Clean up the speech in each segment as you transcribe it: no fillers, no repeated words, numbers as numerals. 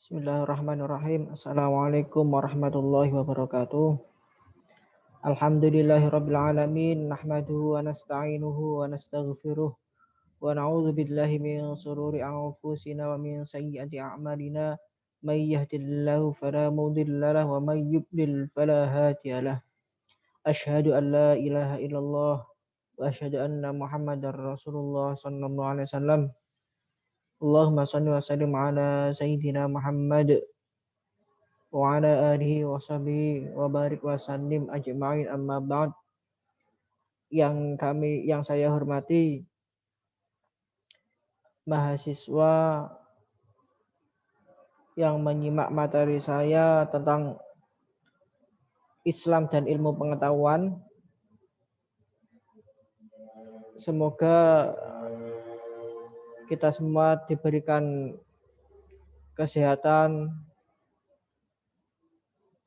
Bismillahirrahmanirrahim. Assalamualaikum warahmatullahi wabarakatuh. Alhamdulillahirabbil alamin, nahmaduhu wa nasta'inuhu wa nastaghfiruh wa na'udzu billahi min shururi anfusina wa min sayyiati a'malina. May yahdihillahu fala mudilla lahu wa may yudlil fala hadiyalah. Asyhadu an la ilaha illallah wa asyhadu anna Muhammadar Rasulullah sallallahu alaihi wasallam. Allahumma shalli wa sallim ala sayyidina Muhammad wa ala alihi wa sahbihi wa barik wa sallim ajma'in, amma ba'd. Yang saya hormati mahasiswa yang menyimak materi saya tentang Islam dan ilmu pengetahuan. Semoga kita semua diberikan kesehatan,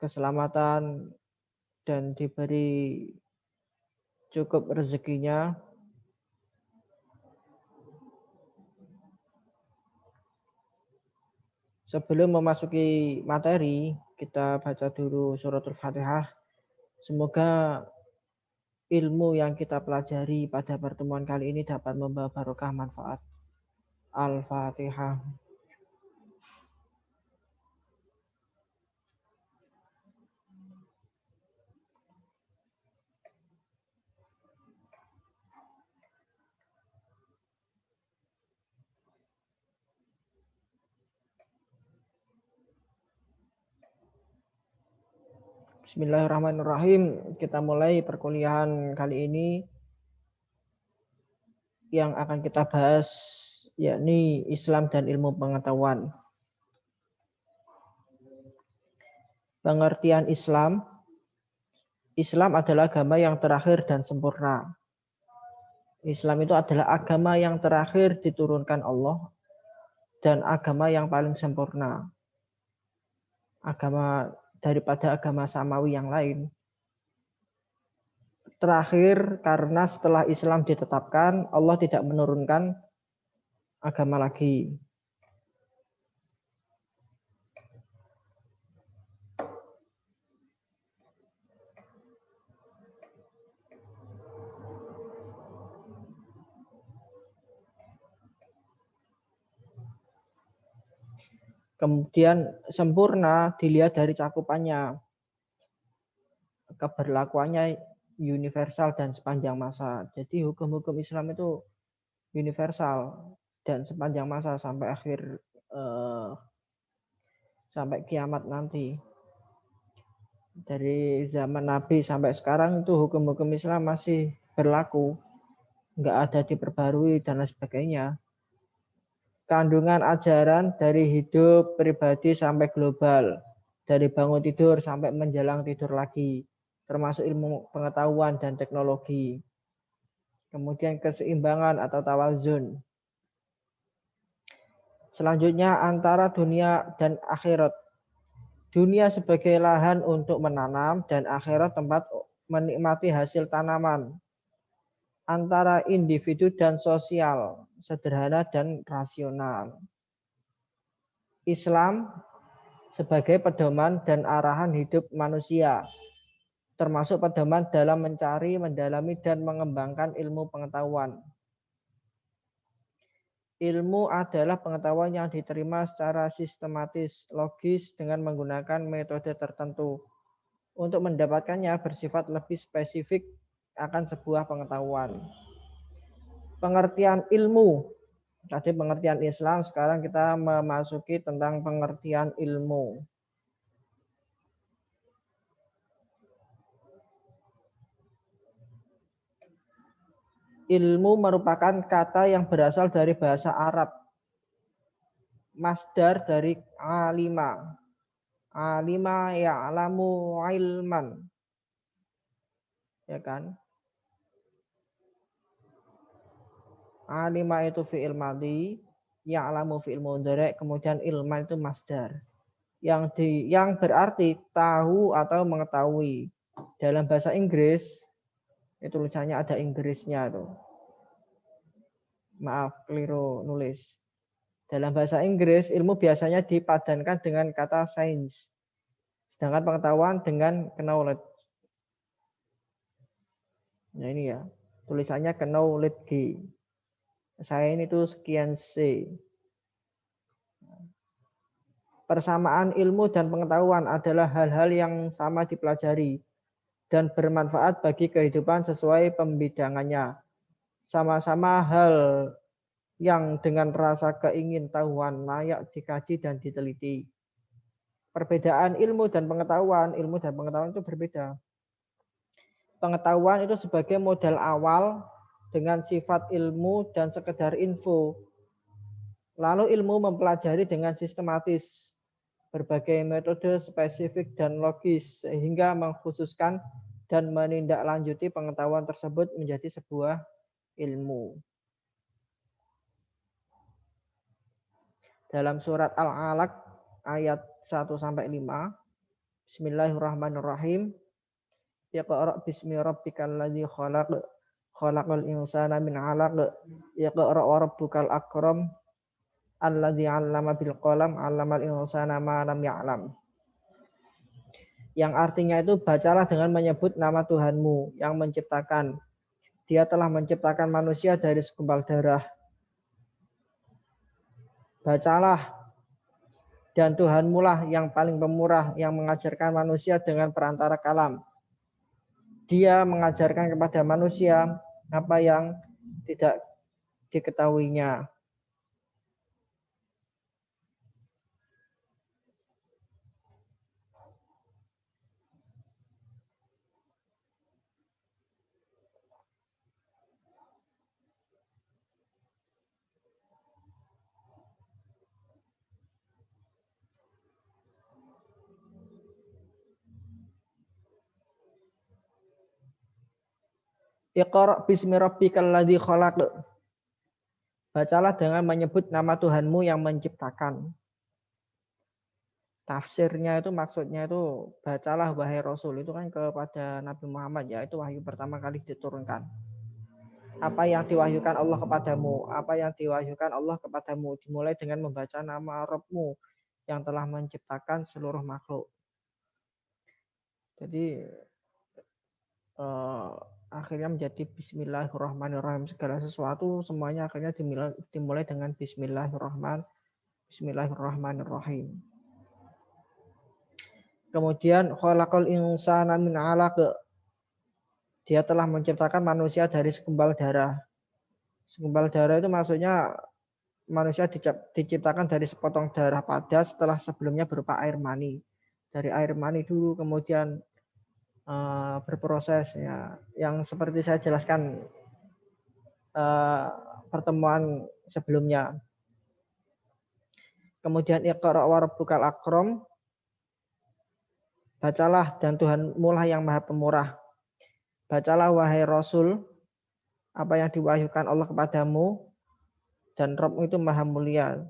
keselamatan, dan diberi cukup rezekinya. Sebelum memasuki materi, kita baca dulu suratul Fatihah. Semoga ilmu yang kita pelajari pada pertemuan kali ini dapat membawa barokah manfaat. Al-Fatihah. Bismillahirrahmanirrahim. Kita mulai perkuliahan kali ini. Yang akan kita bahas yakni Islam dan ilmu pengetahuan. Pengertian Islam. Islam adalah agama yang terakhir dan sempurna. Islam itu adalah agama yang terakhir diturunkan Allah dan agama yang paling sempurna. Agama daripada agama samawi yang lain. Terakhir karena setelah Islam ditetapkan, Allah tidak menurunkan agama lagi. Kemudian sempurna dilihat dari cakupannya. Keberlakuannya universal dan sepanjang masa. Jadi hukum-hukum Islam itu universal dan sepanjang masa sampai sampai kiamat nanti. Dari zaman Nabi sampai sekarang itu hukum-hukum Islam masih berlaku, nggak ada diperbarui dan lain sebagainya. Kandungan ajaran dari hidup pribadi sampai global, dari bangun tidur sampai menjelang tidur lagi, termasuk ilmu pengetahuan dan teknologi. Kemudian keseimbangan atau tawazun. Selanjutnya antara dunia dan akhirat. Dunia sebagai lahan untuk menanam dan akhirat tempat menikmati hasil tanaman. Antara individu dan sosial, sederhana dan rasional. Islam sebagai pedoman dan arahan hidup manusia, termasuk pedoman dalam mencari, mendalami, dan mengembangkan ilmu pengetahuan. Ilmu adalah pengetahuan yang diterima secara sistematis, logis, dengan menggunakan metode tertentu. Untuk mendapatkannya bersifat lebih spesifik akan sebuah pengetahuan. Pengertian ilmu. Tadi pengertian Islam, sekarang kita memasuki tentang pengertian ilmu. Ilmu merupakan kata yang berasal dari bahasa Arab. Masdar dari alima. Alima ya'lamu ilman. Ya kan? Alima itu fi'il madhi, ya'lamu fi'il mudhari', kemudian ilman itu masdar. Yang berarti tahu atau mengetahui. Dalam bahasa Inggris, itu tulisannya ada Inggrisnya tuh. Maaf, keliru nulis. Dalam bahasa Inggris, ilmu biasanya dipadankan dengan kata science. Sedangkan pengetahuan dengan knowledge. Nah ini ya, tulisannya knowledge. Saya itu sekian C. Persamaan ilmu dan pengetahuan adalah hal-hal yang sama dipelajari dan bermanfaat bagi kehidupan sesuai pembidangannya. Sama-sama hal yang dengan rasa keingintahuan layak dikaji dan diteliti. Perbedaan ilmu dan pengetahuan itu berbeda. Pengetahuan itu sebagai modal awal dengan sifat ilmu dan sekedar info. Lalu ilmu mempelajari dengan sistematis berbagai metode spesifik dan logis sehingga mengkhususkan dan menindaklanjuti pengetahuan tersebut menjadi sebuah ilmu. Dalam surat Al-Alaq ayat 1 sampai 5, Bismillahirrahmanirrahim. Iqra' bismi rabbikal ladzi khalaq, khalaqal insana min 'alaq. Iqra' wa rabbukal akram, alladzi 'allama bil qalam, 'allamal insana ma lam ya'lam. Yang artinya itu bacalah dengan menyebut nama Tuhanmu yang menciptakan. Dia telah menciptakan manusia dari segumpal darah. Bacalah, dan Tuhanmu lah yang paling pemurah yang mengajarkan manusia dengan perantara kalam. Dia mengajarkan kepada manusia apa yang tidak diketahuinya. Iqra' bismi rabbikal ladzi khalaq. Bacalah dengan menyebut nama Tuhanmu yang menciptakan. Tafsirnya itu maksudnya itu bacalah wahai Rasul, itu kan kepada Nabi Muhammad ya, itu wahyu pertama kali diturunkan. Apa yang diwahyukan Allah kepadamu, apa yang diwahyukan Allah kepadamu, dimulai dengan membaca nama Rabbmu yang telah menciptakan seluruh makhluk. Jadi akhirnya menjadi Bismillahirrahmanirrahim. Segala sesuatu semuanya akhirnya dimulai dengan Bismillahirrahmanirrahim. Kemudian khalaqal insana min 'alaq. Dia telah menciptakan manusia dari segumpal darah. Segumpal darah itu maksudnya manusia diciptakan dari sepotong darah padat setelah sebelumnya berupa air mani. Dari air mani dulu kemudian berproses ya, yang seperti saya jelaskan pertemuan sebelumnya. Kemudian Iqra' wa rabbukal akram. Bacalah dan Tuhanmu lah yang maha pemurah. Bacalah wahai Rasul apa yang diwahyukan Allah kepadamu, dan Rabb itu maha mulia.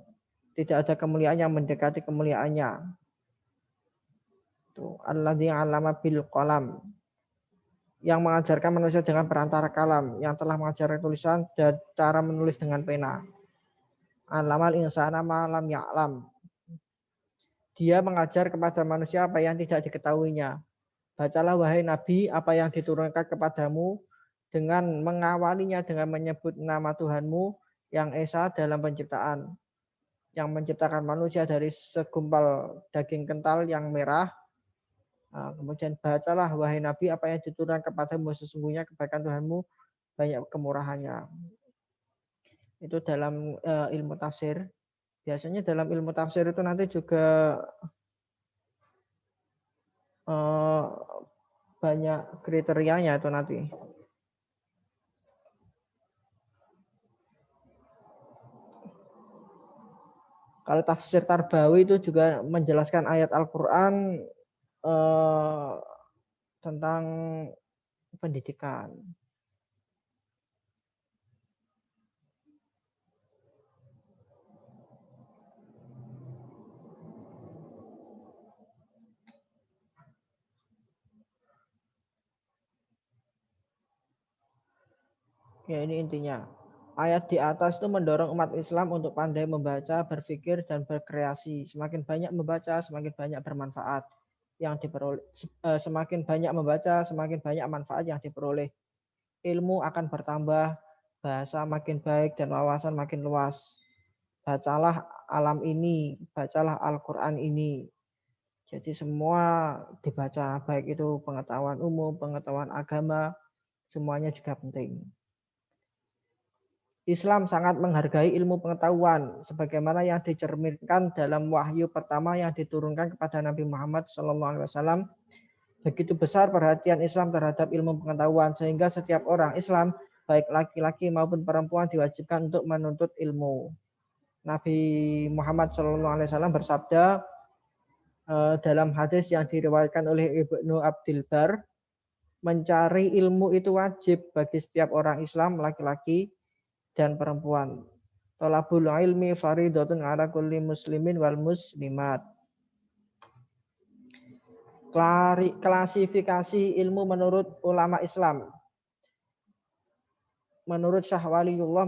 Tidak ada kemuliaan yang mendekati kemuliaannya. Alladzi 'allama bil qalam. Yang mengajarkan manusia dengan perantara kalam, yang telah mengajarkan tulisan dan cara menulis dengan pena. 'Allamal insana ma lam ya'lam. Dia mengajar kepada manusia apa yang tidak diketahuinya. Bacalah wahai Nabi apa yang diturunkan kepadamu dengan mengawalinya dengan menyebut nama Tuhanmu yang esa dalam penciptaan. Yang menciptakan manusia dari segumpal daging kental yang merah. Kemudian bacalah wahai Nabi apa yang diturunkan kepadamu, sesungguhnya kebaikan Tuhanmu banyak kemurahannya. Itu dalam ilmu tafsir. Biasanya dalam ilmu tafsir itu nanti juga banyak kriterianya itu nanti. Kalau tafsir Tarbawi itu juga menjelaskan ayat Al-Quran tentang pendidikan. Ya ini intinya. Ayat di atas itu mendorong umat Islam untuk pandai membaca, berpikir, dan berkreasi. Semakin banyak membaca, semakin banyak bermanfaat yang diperoleh. Semakin banyak membaca, semakin banyak manfaat yang diperoleh. Ilmu akan bertambah, bahasa makin baik, dan wawasan makin luas. Bacalah alam ini, bacalah Al-Quran ini. Jadi semua dibaca, baik itu pengetahuan umum, pengetahuan agama, semuanya juga penting. Islam sangat menghargai ilmu pengetahuan sebagaimana yang dicerminkan dalam wahyu pertama yang diturunkan kepada Nabi Muhammad SAW. Begitu besar perhatian Islam terhadap ilmu pengetahuan sehingga setiap orang Islam baik laki-laki maupun perempuan diwajibkan untuk menuntut ilmu. Nabi Muhammad SAW bersabda dalam hadis yang diriwayatkan oleh Ibnu Abdul Bar, mencari ilmu itu wajib bagi setiap orang Islam laki-laki dan perempuan. Thalabul ilmi faridatun ala kulli muslimin wal muslimat. Klasifikasi ilmu menurut ulama Islam. Menurut Syah Waliullah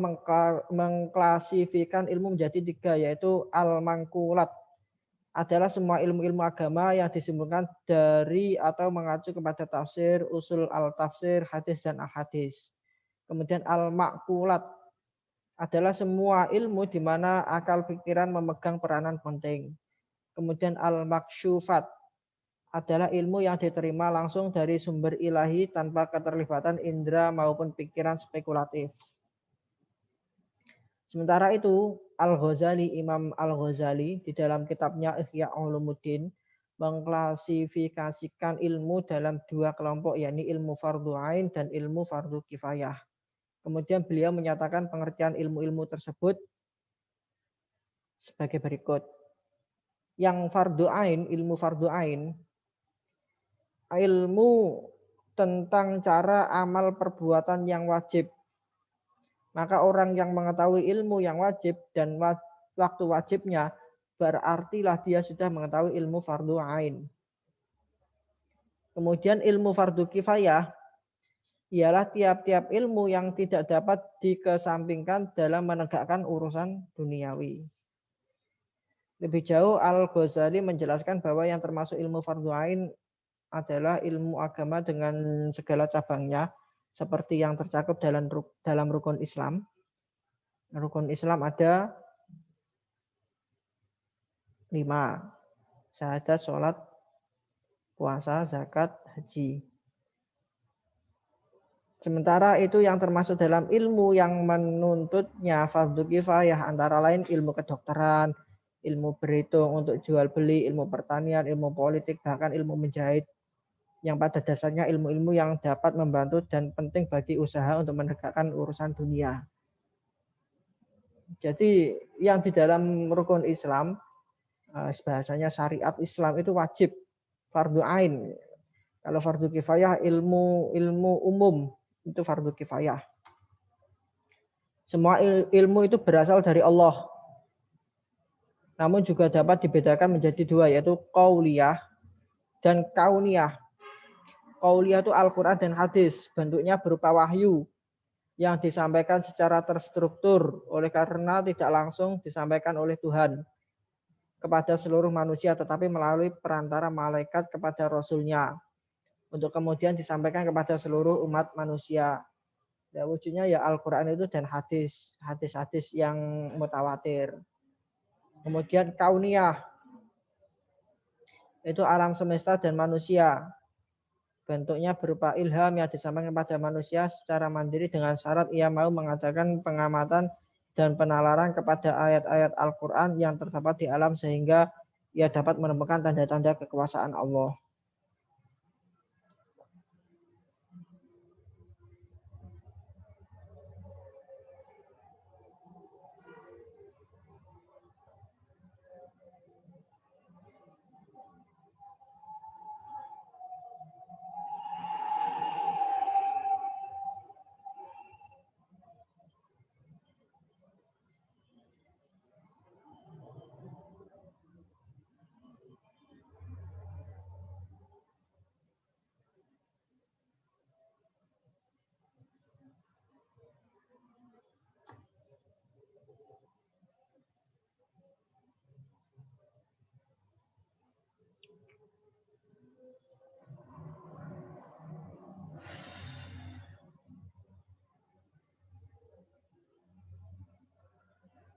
mengklasifikasikan ilmu menjadi 3, yaitu al-mangkulat. Adalah semua ilmu-ilmu agama yang disimpulkan dari atau mengacu kepada tafsir, usul al-tafsir, hadis dan ahadis. Kemudian al-makulat adalah semua ilmu di mana akal pikiran memegang peranan penting. Kemudian al-maksyufat adalah ilmu yang diterima langsung dari sumber ilahi tanpa keterlibatan indera maupun pikiran spekulatif. Sementara itu, Imam Al-Ghazali di dalam kitabnya Ihya Ulumuddin mengklasifikasikan ilmu dalam 2 kelompok, yakni ilmu fardu ain dan ilmu fardu kifayah. Kemudian beliau menyatakan pengertian ilmu-ilmu tersebut sebagai berikut. Yang fardu ain, ilmu fardu ain, ilmu tentang cara amal perbuatan yang wajib. Maka orang yang mengetahui ilmu yang wajib dan waktu wajibnya, berartilah dia sudah mengetahui ilmu fardu ain. Kemudian ilmu fardu kifayah ialah tiap-tiap ilmu yang tidak dapat dikesampingkan dalam menegakkan urusan duniawi. Lebih jauh, Al-Ghazali menjelaskan bahwa yang termasuk ilmu fardu ain adalah ilmu agama dengan segala cabangnya, seperti yang tercakup dalam rukun Islam. Rukun Islam ada 5. Syahadat, sholat, puasa, zakat, haji. Sementara itu yang termasuk dalam ilmu yang menuntutnya fardu kifayah antara lain ilmu kedokteran, ilmu berhitung untuk jual beli, ilmu pertanian, ilmu politik, bahkan ilmu menjahit. Yang pada dasarnya ilmu-ilmu yang dapat membantu dan penting bagi usaha untuk menegakkan urusan dunia. Jadi yang di dalam rukun Islam, bahasanya syariat Islam itu wajib, fardu ain. Kalau fardu kifayah ilmu umum itu fardu kifayah. Semua ilmu itu berasal dari Allah. Namun juga dapat dibedakan menjadi 2, yaitu qauliyah dan kauniyah. Qauliyah itu Al-Quran dan hadis, bentuknya berupa wahyu yang disampaikan secara terstruktur oleh karena tidak langsung disampaikan oleh Tuhan kepada seluruh manusia, tetapi melalui perantara malaikat kepada Rasulnya untuk kemudian disampaikan kepada seluruh umat manusia. Ya, wujudnya ya Al-Quran itu dan hadis-hadis yang mutawatir. Kemudian kauniyah itu alam semesta dan manusia. Bentuknya berupa ilham yang disampaikan kepada manusia secara mandiri dengan syarat ia mau mengadakan pengamatan dan penalaran kepada ayat-ayat Al-Quran yang terdapat di alam sehingga ia dapat menemukan tanda-tanda kekuasaan Allah.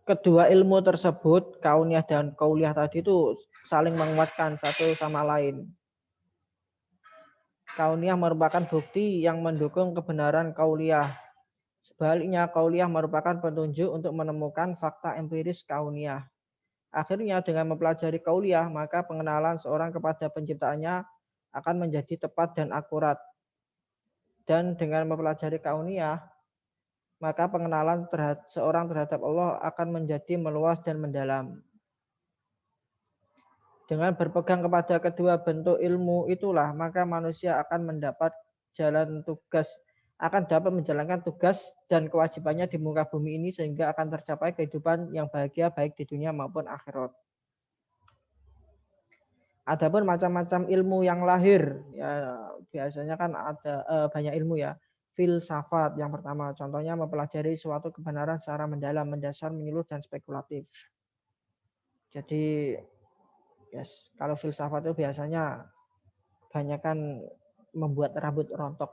kedua ilmu tersebut, kauniyah dan kauliyah tadi itu saling menguatkan satu sama lain. Kauniyah merupakan bukti yang mendukung kebenaran kauliyah. Sebaliknya, kauliyah merupakan petunjuk untuk menemukan fakta empiris kauniyah. Akhirnya, dengan mempelajari kauliyah, maka pengenalan seorang kepada penciptanya akan menjadi tepat dan akurat. Dan dengan mempelajari kauniyah, maka pengenalan seorang terhadap Allah akan menjadi meluas dan mendalam. Dengan berpegang kepada kedua bentuk ilmu itulah, maka manusia akan mendapat akan dapat menjalankan tugas dan kewajibannya di muka bumi ini sehingga akan tercapai kehidupan yang bahagia baik di dunia maupun akhirat. Adapun macam-macam ilmu yang lahir, ya biasanya kan ada banyak ilmu ya. Filsafat yang pertama, contohnya mempelajari suatu kebenaran secara mendalam, mendasar, menyeluruh dan spekulatif. Jadi yes, kalau filsafat itu biasanya banyakkan membuat rambut rontok.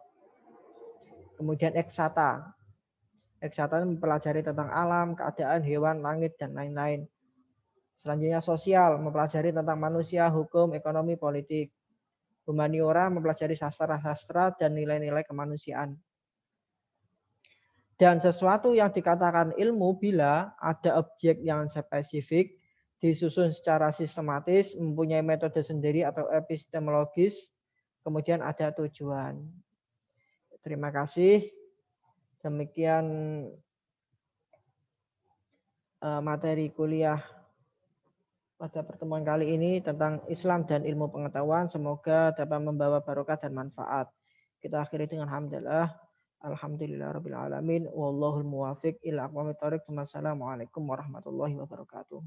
Kemudian eksata. Eksata mempelajari tentang alam, keadaan, hewan, langit, dan lain-lain. Selanjutnya sosial, mempelajari tentang manusia, hukum, ekonomi, politik. Humaniora mempelajari sastra-sastra dan nilai-nilai kemanusiaan. Dan sesuatu yang dikatakan ilmu bila ada objek yang spesifik, disusun secara sistematis, mempunyai metode sendiri atau epistemologis, kemudian ada tujuan. Terima kasih. Demikian materi kuliah pada pertemuan kali ini tentang Islam dan ilmu pengetahuan. Semoga dapat membawa barokah dan manfaat. Kita akhiri dengan hamdalah. Alhamdulillahirabbil alamin. Wallahul muwaffiq ila aqwamit thoriq. Wassalamualaikum warahmatullahi wabarakatuh.